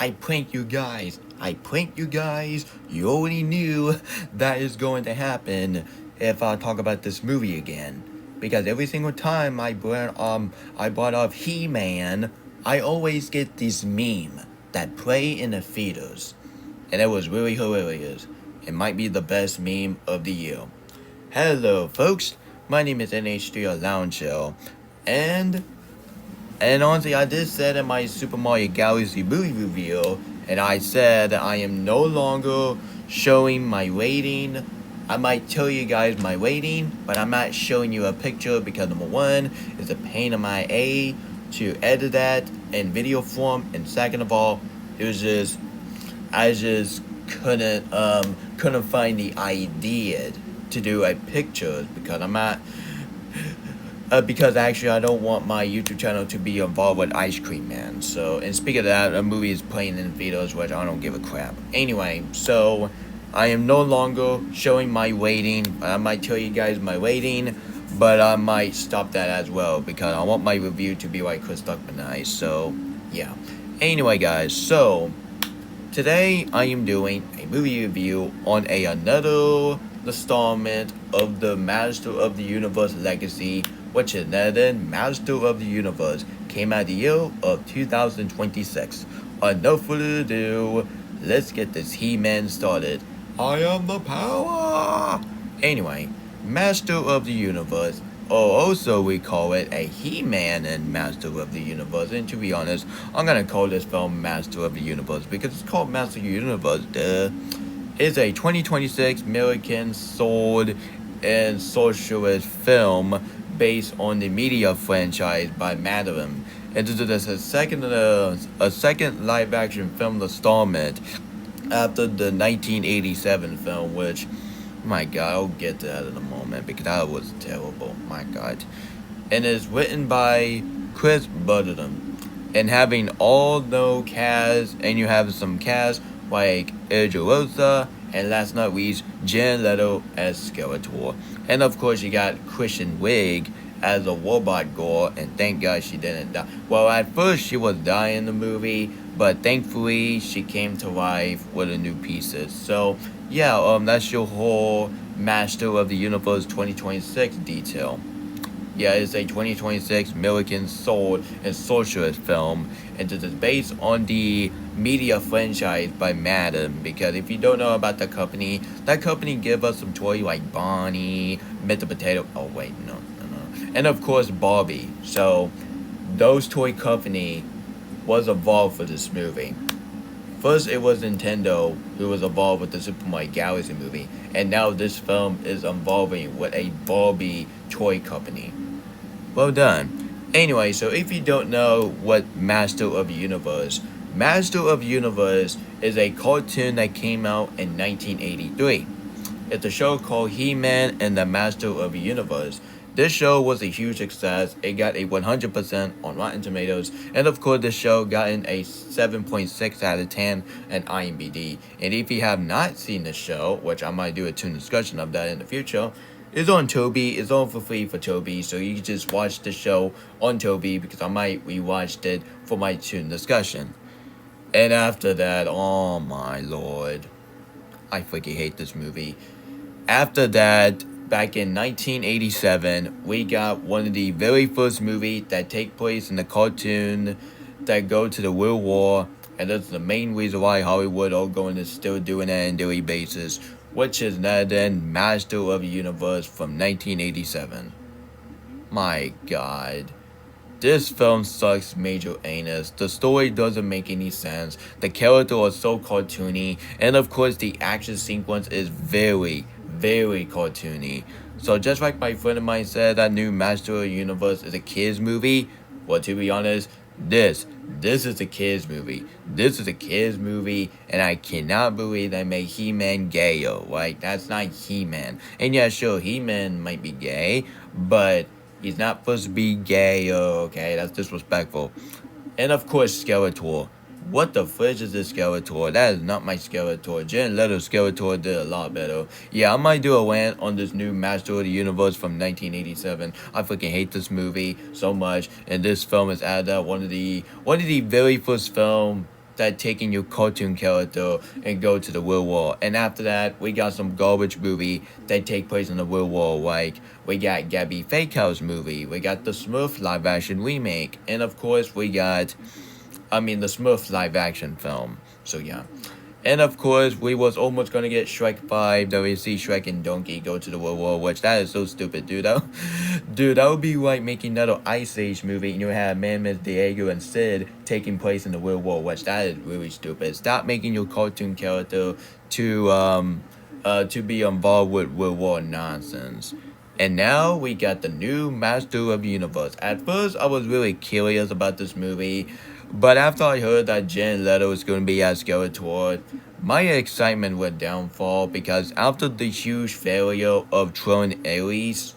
I pranked you guys. I pranked you guys. You already knew that is going to happen if I talk about this movie again. Because every single time I brought up He-Man, I always get this meme that play in the theaters. And it was really hilarious. It might be the best meme of the year. Hello folks, my name is NH3 Lounge Show, and honestly, I did said in my Super Mario Galaxy movie review, and I said I am no longer showing my rating. I might tell you guys my rating, but I'm not showing you a picture because number one, it's a pain in my A to edit that in video form, and second of all, I just couldn't find the idea to do a picture because I'm not. Because actually, I don't want my YouTube channel to be involved with Ice Cream Man. So, and speaking of that, a movie is playing in theaters, which I don't give a crap. Anyway, so I am no longer showing my rating. I might tell you guys my rating, but I might stop that as well because I want my review to be like Chris Duckman nice. So, yeah. Anyway, guys, so today I am doing a movie review on another installment of the Master of the Universe Legacy, which is another Master of the Universe, came out the year of 2026. Enough further ado, let's get this He-Man started. I am the power! Anyway, Master of the Universe, or also we call it a He-Man and Master of the Universe, and to be honest, I'm gonna call this film Master of the Universe because it's called Master of the Universe, duh. It's a 2026 American sword and socialist film based on the media franchise by Madden. And this is a second live-action film installment after the 1987 film, which, my God, I'll get to that in a moment because that was terrible, my God. And it's written by Chris Butterton. And having all no cast, and you have some cast like Idris Elba, and last not least, Jared Leto as Skeletor. And of course, you got Kristen Wiig as a robot girl, and thank God she didn't die. Well, at first she was dying in the movie, but thankfully she came to life with a new pieces. So, yeah, that's your whole Master of the Universe 2026 detail. Yeah, it's a 2026 American sword and socialist film, and it is based on the media franchise by Madden. Because if you don't know about the company, that company give us some toys like Bonnie, Mr. Potato. Oh wait, no, and of course Barbie. So those toy company was involved for this movie. First, it was Nintendo who was involved with the Super Mario Galaxy movie, and now this film is involving with a Barbie toy company. Well done. Anyway, so if you don't know what Master of the Universe is a cartoon that came out in 1983. It's a show called He-Man and the Master of the Universe. This show was a huge success. It got a 100% on Rotten Tomatoes, and of course, this show got a 7.6 out of 10 on IMDb. And if you have not seen the show, which I might do a tune discussion of that in the future, it's on Tubi. It's on for free for Tubi, so you can just watch the show on Tubi because I might rewatch it for my tune discussion. And after that, oh my lord, I freaking hate this movie. After that, back in 1987, we got one of the very first movies that take place in the cartoon that go to the World War, and that's the main reason why Hollywood are going to still doing that on a daily basis, which is none than Master of the Universe from 1987. My God. This film sucks major anus. The story doesn't make any sense. The characters are so cartoony. And of course, the action sequence is very, very cartoony. So just like my friend of mine said, that new Master of the Universe is a kids movie. Well, to be honest, this is a kids movie. This is a kids movie, and I cannot believe they made He-Man gayer. Like, that's not He-Man. And yeah, sure, He-Man might be gay, but he's not supposed to be gay, okay? That's disrespectful. And of course, Skeletor. What the fridge is this Skeletor? That is not my Skeletor. Jared Leto's Skeletor did a lot better. Yeah, I might do a rant on this new Master of the Universe from 1987. I freaking hate this movie so much. And this film is added up one of the very first film that taking your cartoon character and go to the real world. And after that, we got some garbage movie that take place in the real world. Like we got Gabby Fakehouse movie, we got the Smurf live action remake, and of course we got, the Smurf live action film. So yeah. And of course, we was almost gonna get Shrek 5, that we see Shrek and Donkey go to the world war, which that is so stupid, dude. Dude, that would be like making another Ice Age movie, and you have Mammoth, Diego, and Sid taking place in the World War, which that is really stupid. Stop making your cartoon character to be involved with World War nonsense. And now we got the new Master of the Universe. At first, I was really curious about this movie, but after I heard that Jared Leto is going to be as Skeletor, my excitement went downfall because after the huge failure of Tron Ares,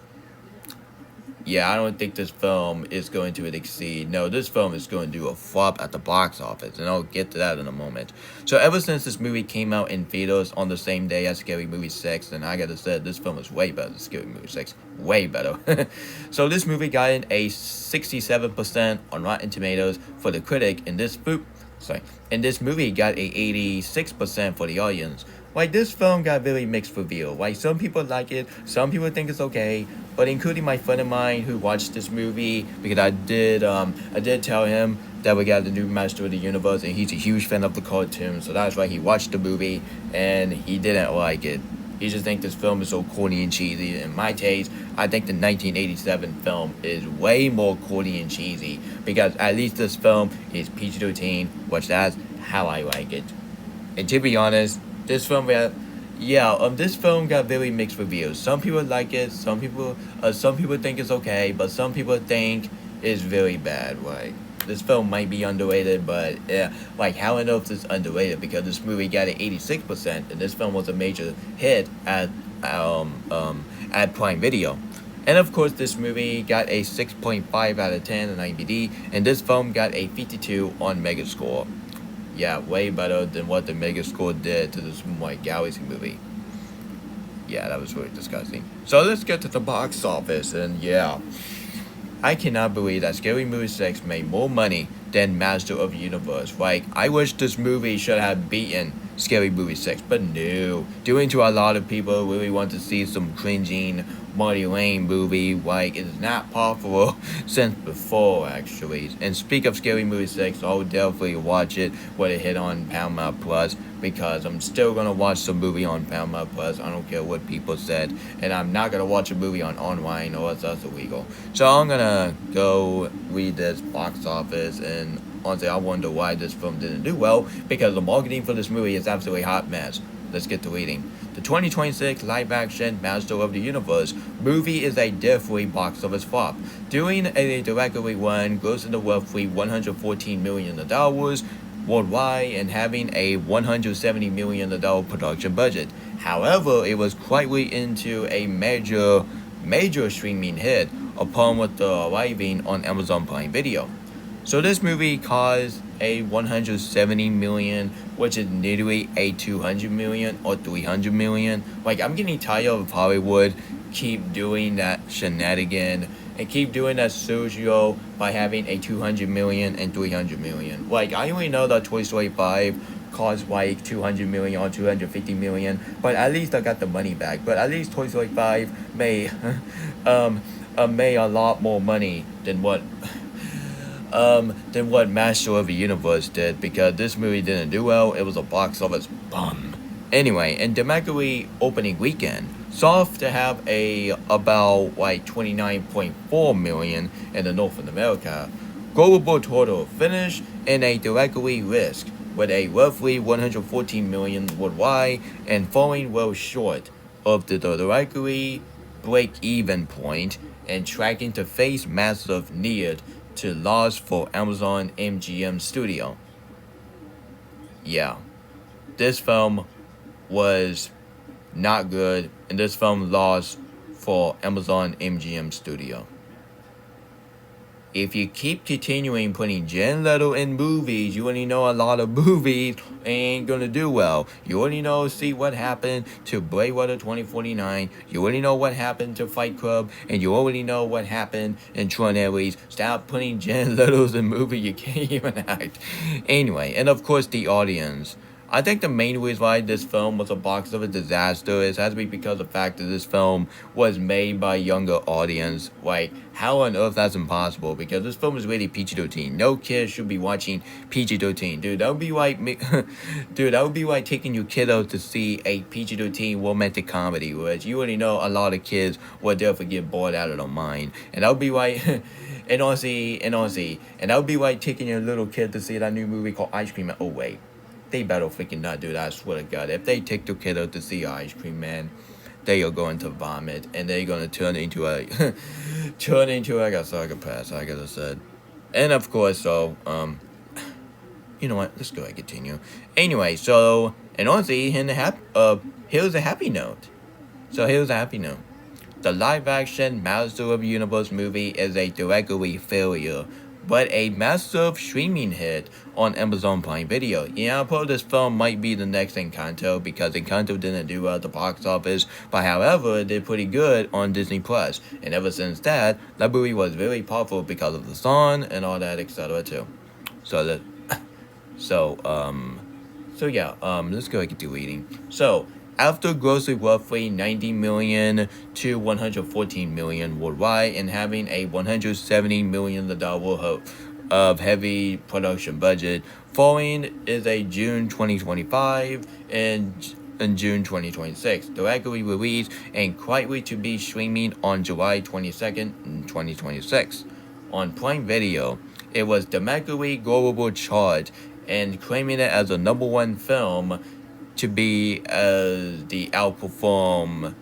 yeah, I don't think this film is going to exceed. No, this film is going to do a flop at the box office, and I'll get to that in a moment. So ever since this movie came out in theaters on the same day as Scary Movie 6, and I gotta say, this film is way better than Scary Movie 6. Way better. So this movie got a 67% on Rotten Tomatoes for the critic, and this movie got a 86% for the audience. Like, this film got very mixed review. Like, some people like it, some people think it's okay, but including my friend of mine who watched this movie, because I did tell him that we got the new Master of the Universe, and he's a huge fan of the cartoon, so that's why he watched the movie, and he didn't like it. He just thinks this film is so corny and cheesy. In my taste, I think the 1987 film is way more corny and cheesy, because at least this film is PG-13, which that's how I like it. And to be honest, this film this film got very mixed reviews. Some people like it, some people think it's okay, but some people think it's very bad. Like, this film might be underrated, but yeah, like, how I know if it's underrated, because this movie got an 86%, and this film was a major hit at Prime Video. And of course, this movie got a 6.5 out of 10 on IMDb, and this film got a 52 on Megascore. Yeah, way better than what the Megascore did to this Galaxy movie. Yeah, that was really disgusting. So let's get to the box office, and yeah. I cannot believe that Scary Movie 6 made more money than Master of the Universe. Like, I wish this movie should have beaten Scary Movie 6, but no. Due to a lot of people really want to see some cringing Marty Lane movie, like, it's not possible since before, actually. And speak of Scary Movie 6, I'll definitely watch it when it hit on Paramount Plus, because I'm still gonna watch the movie on Paramount Plus. I don't care what people said, and I'm not gonna watch a movie on online, or else that's illegal. So I'm gonna go read this box office, and honestly, I wonder why this film didn't do well, because the marketing for this movie is absolutely hot mess. Let's get to reading. The 2026 live-action Master of the Universe movie is a definitely box office flop, doing a directly run, grossing the roughly $114 million worldwide, and having a $170 million production budget. However, it was quietly into a major streaming hit upon with arriving on Amazon Prime Video. So this movie caused a $170 million, which is literally a $200 million or $300 million. Like, I'm getting tired of Hollywood keep doing that shenanigan and keep doing that studio by having a $200 million and $300 million. Like, I only know that Toy Story 5 cost like $200 million or $250 million, but at least I got the money back. But at least Toy Story 5 made a lot more money than what Master of the Universe did, because this movie didn't do well. It was a box office bum. Anyway, in domestically opening weekend, soft to have about 29.4 million in the North America. Global total finished in a directly risk with a roughly 114 million worldwide, and falling well short of the directly break-even point, and tracking to face massive need to loss for Amazon MGM Studio. Yeah, this film was not good, and this film lost for Amazon MGM Studio. if you keep continuing putting Jared Leto in movies, you already know a lot of movies ain't gonna do well. You already know, see what happened to Blade Runner 2049. You already know what happened to Fight Club, and you already know what happened in Tron Ares. Stop putting Jared Leto's in movies you can't even act. Anyway, and of course the audience. I think the main reason why this film was a box office disaster is has to be because of the fact that this film was made by a younger audience. Like, how on earth that's impossible? Because this film is really PG-13. No kid should be watching PG-13. Dude, that would be like dude, that would be like taking your kiddo to see a PG-13 romantic comedy, which you already know a lot of kids will definitely get bored out of their mind. And that would be like and honestly, and that would be like taking your little kid to see that new movie called Ice Cream Man. Oh wait. They better freaking not do that, I swear to God. If they take the kid out to see Ice Cream Man, they are going to vomit, and they're going to turn into like a psychopath, like I said. And of course, so, you know what, let's go ahead and continue. Anyway, so, and honestly, here's a happy note. The live-action Master of the Universe movie is a directly failure, but a massive streaming hit on Amazon Prime Video. Yeah, I thought this film might be the next Encanto because Encanto didn't do well at the box office, but however, it did pretty good on Disney Plus. And ever since that movie was very popular because of the song and all that, etc. too. So yeah, let's go ahead and get to reading. So, after grossing roughly $90 million to $114 million worldwide and having a $170 million of heavy production budget, following is a June 2025 and in June 2026, directly released and likely to be streaming on July 22nd, 2026. On Prime Video, it was domestically global chart and claiming it as a #1 film to be as the outperform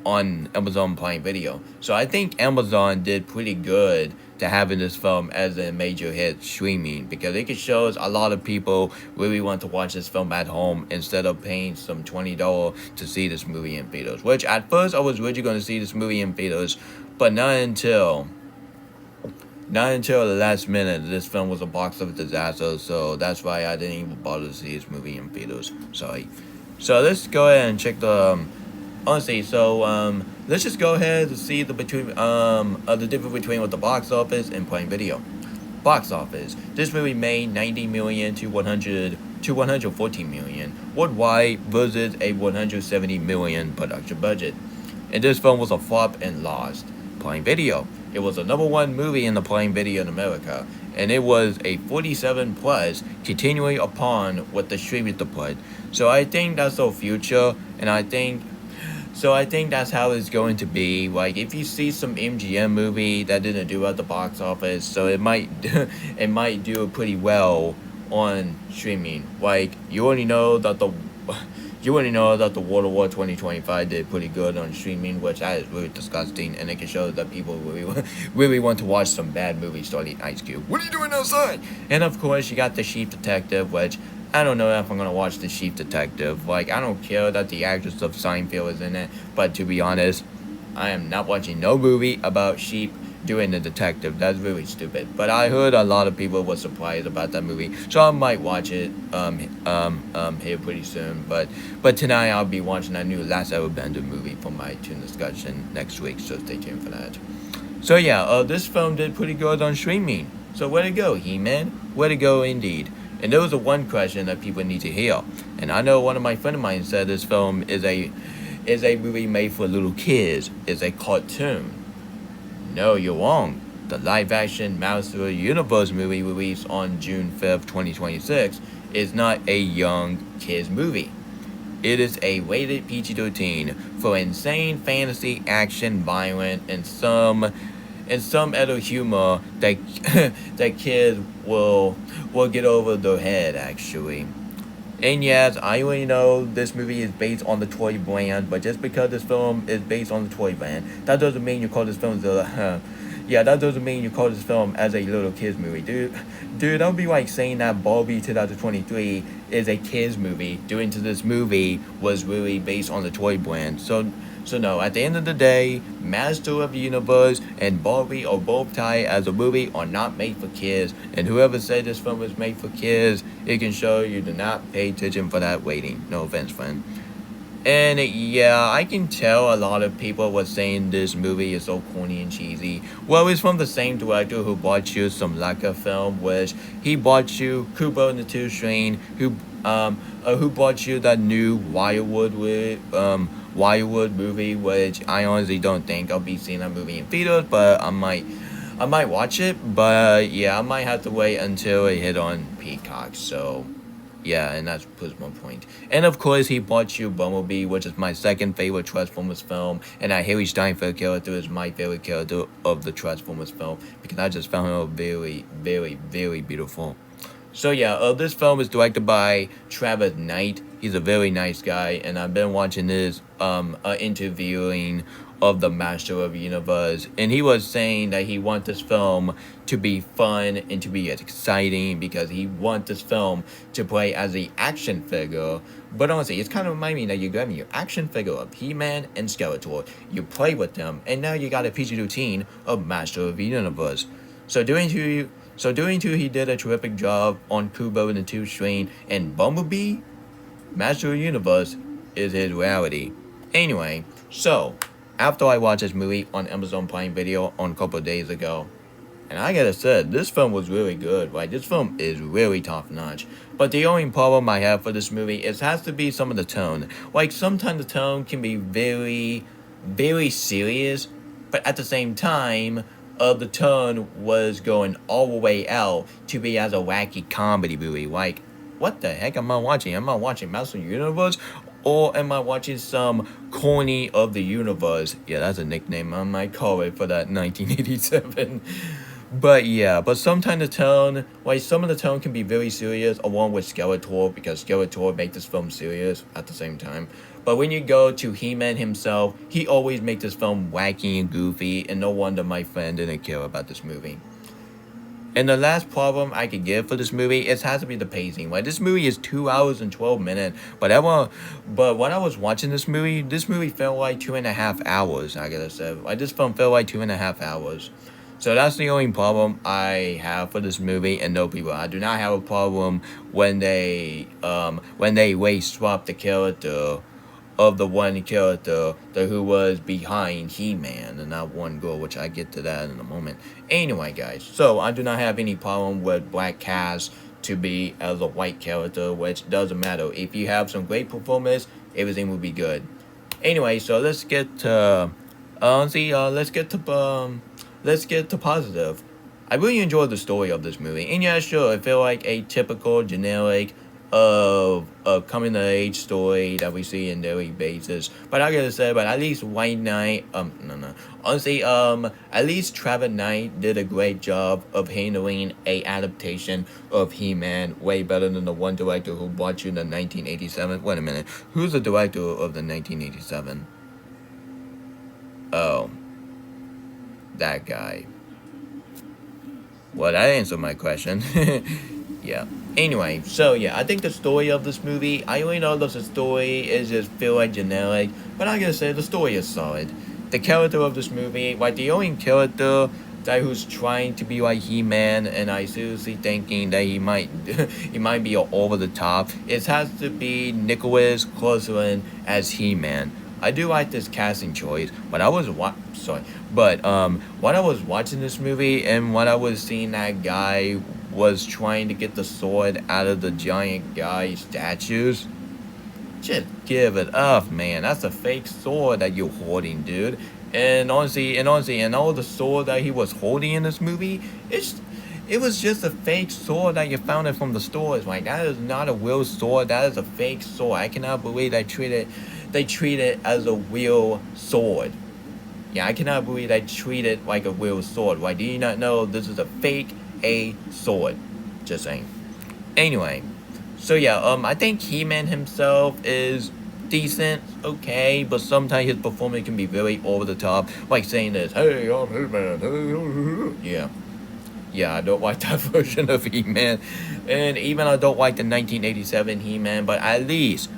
on Amazon Prime Video. So I think Amazon did pretty good to having this film as a major hit streaming because it shows a lot of people really want to watch this film at home instead of paying some $20 to see this movie in theaters. Which at first I was really going to see this movie in theaters, but not until the last minute. This film was a box office disaster, so that's why I didn't even bother to see this movie in theaters. Sorry. So let's go ahead and check the honestly. So let's just go ahead and see the difference between what the box office and Prime Video. Box office. This movie made $90 million to $114 million worldwide versus a $170 million production budget. And this film was a flop and lost. Prime Video. It was the #1 movie in the Prime Video in America, and it was a 47 plus, continuing upon what the streamers to put. So I think that's the future, and I think that's how it's going to be. Like if you see some MGM movie that didn't do at the box office, so it might do pretty well on streaming. Like you already know that the World War 2025 did pretty good on streaming, which that is really disgusting, and it can show that people really want to watch some bad movies starting Ice Cube. What are you doing outside? And of course, you got The Chief Detective, which I don't know if I'm going to watch The Chief Detective. Like, I don't care that the actress of Seinfeld is in it, but to be honest, I am not watching no movie about sheep doing the detective. That's really stupid. But I heard a lot of people were surprised about that movie, so I might watch it here pretty soon. But tonight I'll be watching that new Last Airbender movie for my tune discussion next week, so stay tuned for that. So yeah, this film did pretty good on streaming. So where'd it go, He-Man? Where'd it go indeed? And there was a one question that people need to hear. And I know one of my friends of mine said this film is a movie made for little kids. It's a cartoon. No, you're wrong. The live-action Master of the Universe movie released on June 5th, 2026 is not a young kids movie. It is a rated PG-13 for insane fantasy, action, violence, and some other humor that kids will get over their head, actually. And yes, I already know this movie is based on the toy brand, but just because this film is based on the toy brand, that doesn't mean you call this film that doesn't mean you call this film as a little kids movie, dude. That would be like saying that Barbie 2023 is a kids movie, due to this movie was really based on the toy brand. So So no, at the end of the day, Master of the Universe and Barbie are both tied as a movie are not made for kids. And whoever said this film was made for kids, it can show you do not pay attention for that waiting. No offense, friend. And yeah, I can tell a lot of people were saying this movie is so corny and cheesy. Well, it's from the same director who brought you some Leica film, which he brought you Kubo and the Two String, who brought you that new Wirewood movie, which I honestly don't think I'll be seeing that movie in theaters, but I might watch it. But yeah, I might have to wait until it hit on Peacock. So. Yeah, and that's my point. And of course, he brought you Bumblebee, which is my second favorite Transformers film, and that Harry Steinfeld character is my favorite character of the Transformers film because I just found him very, very, very beautiful. So yeah, this film is directed by Travis Knight. He's a very nice guy, and I've been watching his interviewing of the Master of the Universe, and he was saying that he wants this film to be fun and to be exciting because he wants this film to play as the action figure. But honestly, it's kind of reminding me that you're getting your action figure of He-Man and Skeletor. You play with them, and now you got a PG-13 of Master of the Universe. So doing two, he did a terrific job on Kubo and the Two String, and Bumblebee, Master of the Universe, is his reality. Anyway, so after I watched this movie on Amazon Prime Video on a couple of days ago, and I gotta say, this film was really good. Like, this film is really top notch. But the only problem I have for this movie is has to be some of the tone. Like, sometimes the tone can be very, very serious, but at the same time, the tone was going all the way out to be as a wacky comedy movie. Like, what the heck am I watching? Am I watching Master of the Universe? Or am I watching some corny of the universe? Yeah, that's a nickname I might call it for that 1987. But yeah, but sometimes the tone, like some of the tone can be very serious along with Skeletor because Skeletor makes this film serious at the same time. But when you go to He-Man himself, he always makes this film wacky and goofy, and no wonder my friend didn't care about this movie. And the last problem I could give for this movie, it has to be the pacing. Like, this movie is 2 hours and 12 minutes. But when I was watching this movie felt like 2.5 hours, I gotta say. Like, this film felt like 2.5 hours. So that's the only problem I have for this movie. And no, people, I do not have a problem when they race swap the character of the one character who was behind He-Man and not one girl, which I get to that in a moment. Anyway, guys, so I do not have any problem with Black Cat to be as a white character, which doesn't matter. If you have some great performance, everything will be good. Anyway, so let's get to positive. I really enjoyed the story of this movie, and yeah, sure, it felt like a typical generic of a coming of age story that we see in daily basis. But I gotta say, but at least White Knight, honestly, at least Travis Knight did a great job of handling a adaptation of He-Man way better than the one director who brought you the 1987. Wait a minute, who's the director of the 1987? Oh, that guy. Well, that answered my question. Yeah. Anyway, so yeah, I think the story of this movie, I only know that the story is just feel like generic, but I gotta say the story is solid. The character of this movie, like the only character that who's trying to be like He-Man, and I seriously thinking that he might he might be over the top, it has to be Nicholas Clausen as He-Man. I do like this casting choice, but when I was watching this movie and when I was seeing that guy was trying to get the sword out of the giant guy statues, just give it up, man. That's a fake sword that you're holding, dude. And honestly, and all the sword that he was holding in this movie, it was just a fake sword that you found it from the stores. Like, that is not a real sword. That is a fake sword. I cannot believe they treat it as a real sword. Yeah, I cannot believe they treat it like a real sword. Why do you not know this is a fake sword? Just saying. Anyway, so yeah, I think He-Man himself is decent, okay, but sometimes his performance can be very over the top, like saying this, "Hey, I'm He-Man." Yeah, I don't like that version of He-Man, and even I don't like the 1987 He-Man, but at least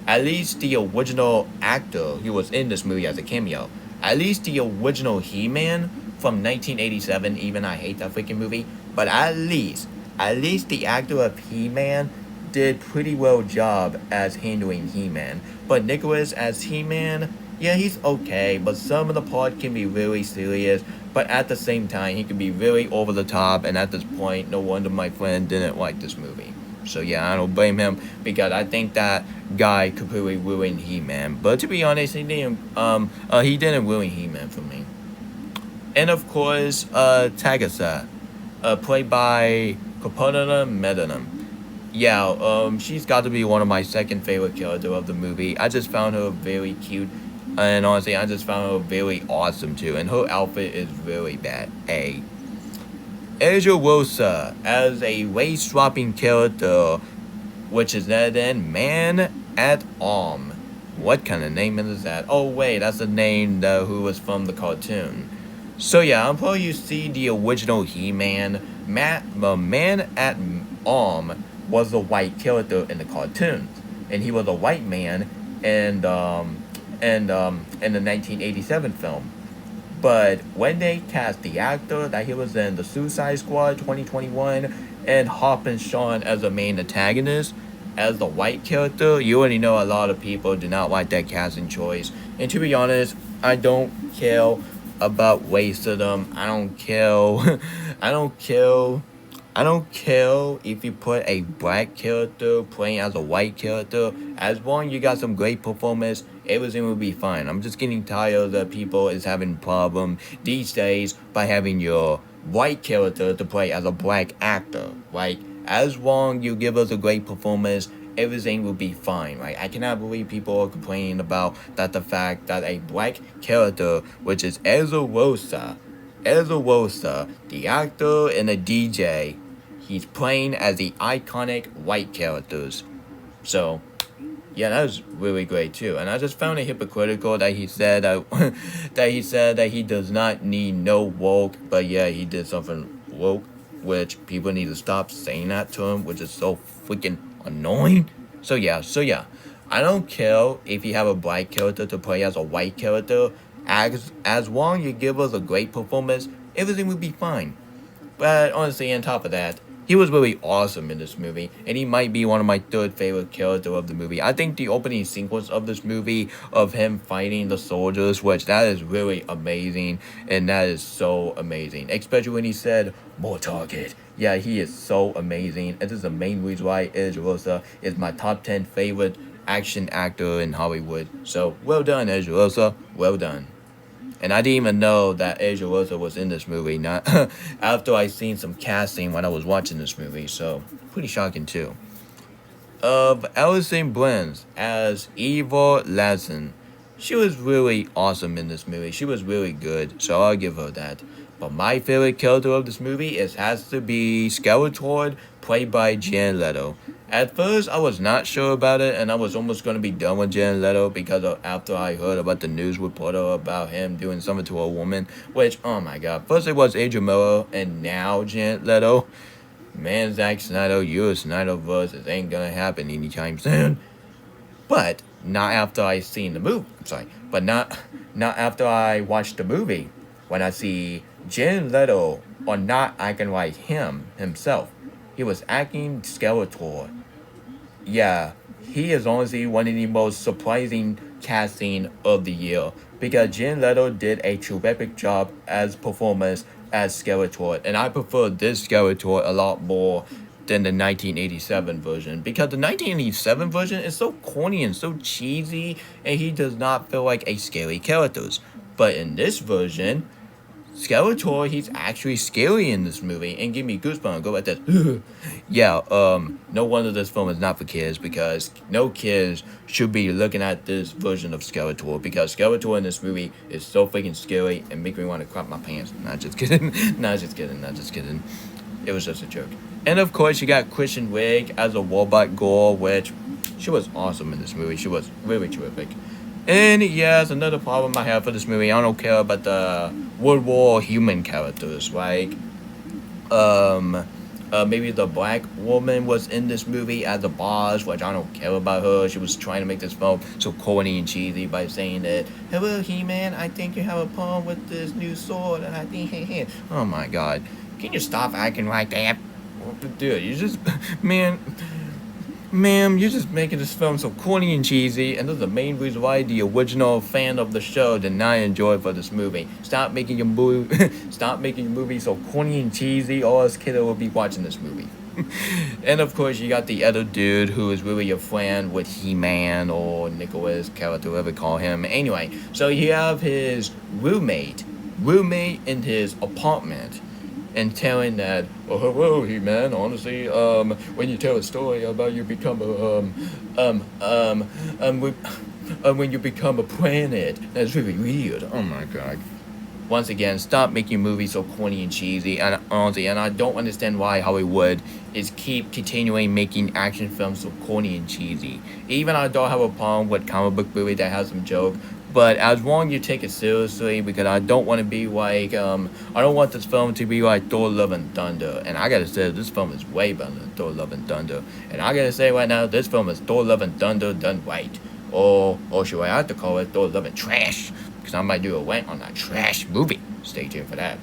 At least the original actor who was in this movie as a cameo. At least the original He-Man from 1987. Even I hate that freaking movie, but at least the actor of He-Man did pretty well job as handling He-Man. But Nicholas as He-Man, yeah, he's okay, but some of the part can be really serious. But at the same time, he can be really over the top, and at this point, no wonder my friend didn't like this movie. So yeah, I don't blame him because I think that guy completely ruined He-Man. But to be honest, he didn't ruin He-Man for me. And of course, Tagasa, played by Koponana Medanum. Yeah, she's got to be one of my second favorite character of the movie. I just found her very cute, and honestly, I just found her very awesome too. And her outfit is really bad. Asia Rosa as a race swapping character, which is then Man at Arm. What kind of name is that? Oh wait, that's the name who was from the cartoon. So yeah, I'm probably you see the original He-Man. Man at Arm was the white character in the cartoons, and he was a white man in the 1987 film. But when they cast the actor that he was in the Suicide Squad 2021 and Hoppin' Sean as the main antagonist, as the white character, you already know a lot of people do not like that casting choice. And to be honest, I don't care about racism. I don't care. I don't care. I don't care if you put a black character playing as a white character. As long as you got some great performance, everything will be fine. I'm just getting tired that people is having problem these days by having your white character to play as a black actor. Like, as long you give us a great performance, everything will be fine, right? I cannot believe people are complaining about that the fact that a black character, which is Ezra Rosa, the actor and the DJ, he's playing as the iconic white characters. So, yeah, that was really great too. And I just found it hypocritical that he said that he does not need no woke, but yeah, he did something woke, which people need to stop saying that to him, which is so freaking annoying. So yeah. I don't care if you have a black character to play as a white character. As long as you give us a great performance, everything will be fine. But honestly, on top of that, he was really awesome in this movie, and he might be one of my third favorite character of the movie. I think the opening sequence of this movie, of him fighting the soldiers, which that is really amazing, and that is so amazing. Especially when he said, "More target." Yeah, he is so amazing, and this is the main reason why Edge Rosa is my top 10 favorite action actor in Hollywood. So, well done, Edge Rosa. Well done. And I didn't even know that Asia Rosa was in this movie. Not after I seen some casting when I was watching this movie, so pretty shocking too. Of Alison Blends as Eva Lassen, she was really awesome in this movie. She was really good, so I'll give her that. But my favorite character of this movie has to be Skeletor, played by Jared Leto. At first, I was not sure about it, and I was almost going to be done with Jared Leto because after I heard about the news reporter about him doing something to a woman, which, oh my god, first it was Adrian Miller, and now Jared Leto. Man, Zack Snyder, your Snyderverse, it ain't gonna happen anytime soon. But not after I seen the movie. I'm sorry, but not after I watched the movie. When I see Jared Leto or not acting like himself, he was acting Skeletor. Yeah, he is honestly one of the most surprising casting of the year because Jared Leto did a terrific job as performance as Skeletor, and I prefer this Skeletor a lot more than the 1987 version because the 1987 version is so corny and so cheesy, and he does not feel like a scary character. But in this version, Skeletor, he's actually scary in this movie and give me goosebumps. Go like this. Yeah, no wonder this film is not for kids because no kids should be looking at this version of Skeletor because Skeletor in this movie is so freaking scary and make me want to crap my pants. Not just kidding. Not just kidding. It was just a joke. And of course, you got Kristen Wiig as a robot girl, which she was awesome in this movie. She was really terrific. And yes, another problem I have for this movie, I don't care about the World War human characters, like maybe the black woman was in this movie as a boss, which I don't care about her. She was trying to make this film so corny and cheesy by saying that, "Hello, He-Man, I think you have a problem with this new sword," and I think, hey. Oh my god. Can you stop acting like that? Dude, you just, man, ma'am, you're just making this film so corny and cheesy, and that's the main reason why the original fan of the show did not enjoy for this movie. Stop making your movie, stop making your movie so corny and cheesy, or else kiddo will be watching this movie. And of course, you got the other dude who is really a friend with He-Man or Nicholas character, whatever you call him. Anyway, so you have his roommate in his apartment, and telling that, "Oh, hello, He-Man. Honestly, when you tell a story about you become a when you become a planet, that's really weird." Oh my god. Once again, stop making movies so corny and cheesy, and honestly, and I don't understand why Hollywood is keep continuing making action films so corny and cheesy. Even I don't have a problem with comic book movie that has some joke, but as long as you take it seriously, because I don't want to be like, I don't want this film to be like Thor: Love and Thunder, and I gotta say, this film is way better than Thor: Love and Thunder, and I gotta say right now, this film is Thor: Love and Thunder done right, or should I have to call it Thor: Love and Trash, because I might do a rant on that trash movie. Stay tuned for that.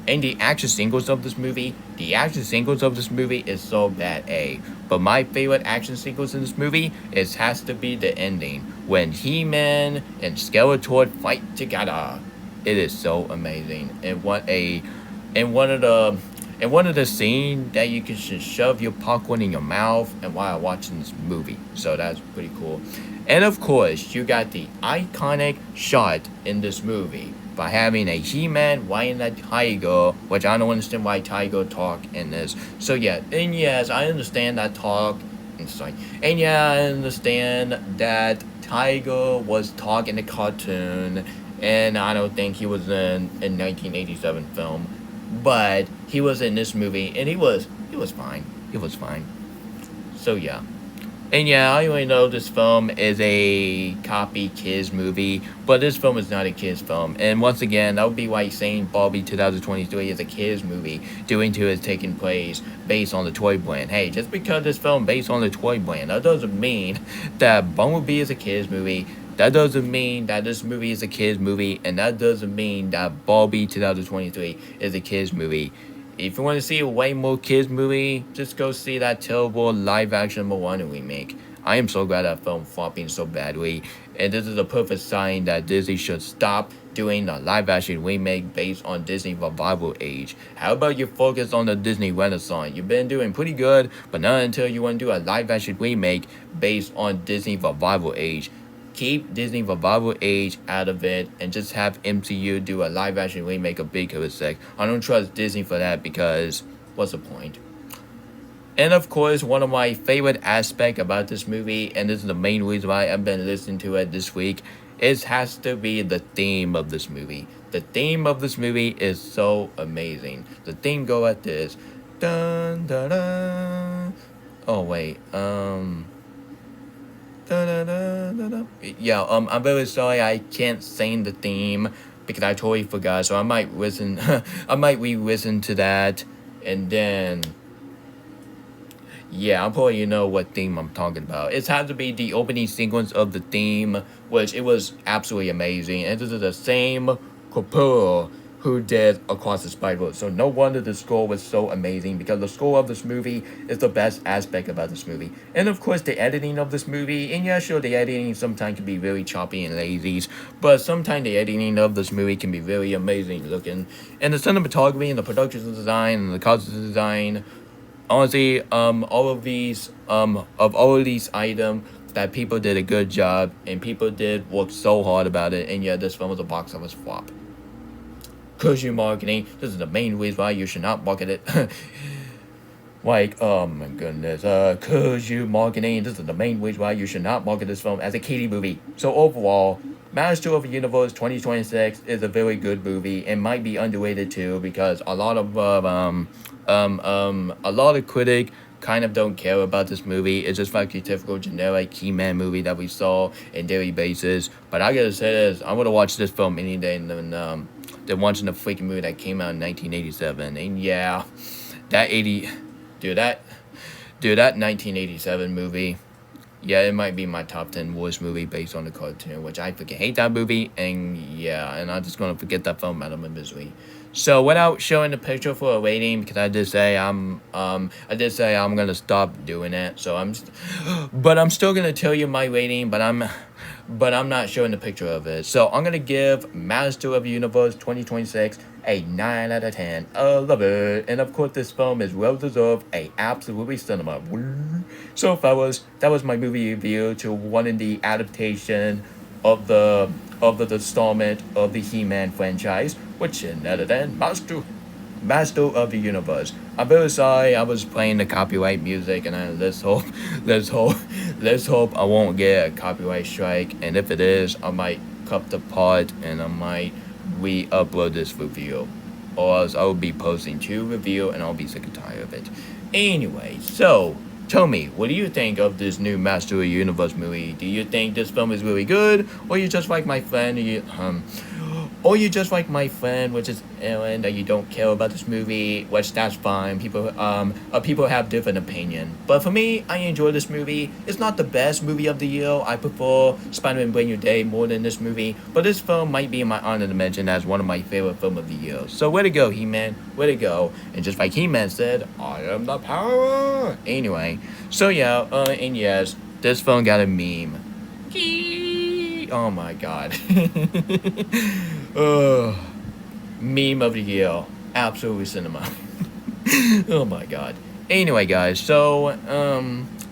And the action sequence of this movie is so bad, But my favorite action sequence in this movie has to be the ending when He-Man and Skeletor fight together. It is so amazing, and one of the scenes that you can just shove your popcorn in your mouth and while watching this movie. So that's pretty cool. And of course, you got the iconic shot in this movie by having a He-Man riding a tiger, which I don't understand why tiger talk in this. So yeah, and yes, I understand that talk. And yeah, I understand that tiger was talk in the cartoon, and I don't think he was in 1987 film, but he was in this movie, and he was fine. He was fine. So yeah. And yeah, I only know this film is a copy kids movie, but this film is not a kids film. And once again, that would be like saying Barbie 2023 is a kids movie due to it taking place based on the toy brand. Hey, just because this film based on the toy brand, that doesn't mean that Bumblebee is a kids movie. That doesn't mean that this movie is a kids movie, and that doesn't mean that Barbie 2023 is a kids movie. If you want to see a way more kids movie, just go see that terrible live-action Moana remake. I am so glad that film flopping so badly, and this is a perfect sign that Disney should stop doing a live-action remake based on Disney Revival Age. How about you focus on the Disney Renaissance? You've been doing pretty good, but not until you want to do a live-action remake based on Disney Revival Age. Keep Disney Revival Age out of it and just have MCU do a live action remake of Big Hero 6. I don't trust Disney for that because what's the point? And of course, one of my favorite aspects about this movie, and this is the main reason why I've been listening to it this week, has to be the theme of this movie. The theme of this movie is so amazing. The theme go like this. Dun, dun, dun. Oh wait, yeah, I'm very sorry I can't sing the theme because I totally forgot, so I might listen, I might re-listen to that, and then, yeah, I'll probably know what theme I'm talking about. It has to be the opening sequence of the theme, which it was absolutely amazing, and this is the same composer who did Across the Spider-Verse. So no wonder the score was so amazing, because the score of this movie is the best aspect about this movie. And of course, the editing of this movie, and yeah, sure, the editing sometimes can be very choppy and lazy, but sometimes the editing of this movie can be very amazing looking. And the cinematography and the production design and the costume design, honestly, all of these items, that people did a good job, and people did work so hard about it, and yeah, this film was a box office flop. Cause you marketing, this is the main reason why you should not market it. Like, oh my goodness, cause you marketing, this is the main reason why you should not market this film as a kiddie movie. So overall, Master of the Universe 2026 is a very good movie, and might be underrated too, because a lot of critics kind of don't care about this movie. It's just like the typical generic He-Man movie that we saw in daily basis. But I gotta say this, I'm gonna watch this film any day than watching the freaking movie that came out in 1987. And yeah, that Dude, that 1987 movie. Yeah, it might be my top 10 worst movie based on the cartoon, which I freaking hate that movie, and yeah, and I'm just gonna forget that film out of my misery. So without showing the picture for a rating, because I did say I'm gonna stop doing it. So but I'm still gonna tell you my rating, but I'm not showing the picture of it. So I'm gonna give Master of the Universe 2026 a 9 out of 10. I love it. And of course, this film is well deserved a absolutely cinema. So, fellas, that was my movie review to one in the adaptation of the installment of the He-Man franchise, which is none other than Master of the Universe. I'm very sorry I was playing the copyright music, and let's hope, let's hope I won't get a copyright strike. And if it is, I might cut the part and I might re-upload this review, or else I will be posting two review and I'll be sick and tired of it. Anyway, so tell me, what do you think of this new Master of the Universe movie? Do you think this film is really good, or you just like my friend? Or you just like my friend, which is Aaron, that you don't care about this movie, which that's fine. People have different opinion. But for me, I enjoy this movie. It's not the best movie of the year. I prefer Spider-Man Brand New Day more than this movie. But this film might be in my honor to mention as one of my favorite film of the year. So way to go, He-Man. Way to go. And just like He-Man said, I am the power. Anyway, so yeah, and yes, this film got a meme. Oh my god. Meme of the year. Absolutely cinema. Oh my god. Anyway, guys, so,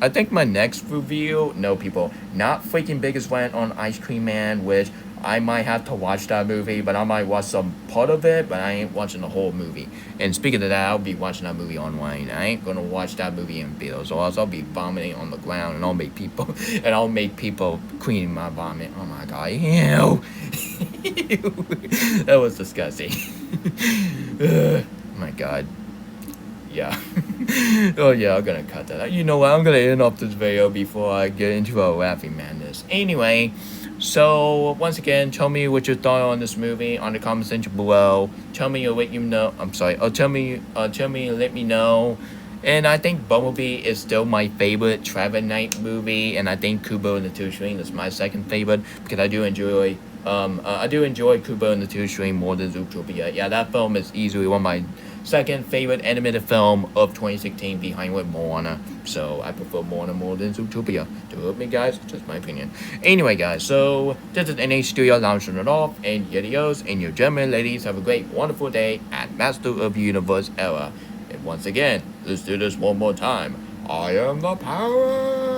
I think my next review, no, people, not freaking Biggest Rant on Ice Cream Man, which I might have to watch that movie, but I might watch some part of it, but I ain't watching the whole movie. And speaking of that, I'll be watching that movie online. I ain't gonna watch that movie in theaters, or else I'll be vomiting on the ground, and I'll make people clean my vomit. Oh my god, ew. That was disgusting. My god. Yeah. Oh yeah, I'm gonna cut that out. You know what? I'm gonna end off this video before I get into a laughing madness. Anyway, so once again, tell me what you thought on this movie on the comment section below. Tell me or let you know. I'm sorry. Tell me and let me know. And I think Bumblebee is still my favorite Trevor Knight movie, and I think Kubo and the Two String is my second favorite because I do enjoy Kubo and the Two String more than Zootopia. Yeah, that film is easily one of my second favorite animated film of 2016 behind with Moana. So I prefer Moana more than Zootopia. Do help me, guys. Just my opinion. Anyway, guys, so this is NH Studio launching it off, and Yetios and your gentlemen, ladies, have a great, wonderful day at Master of the Universe era. And once again, let's do this one more time. I am the power.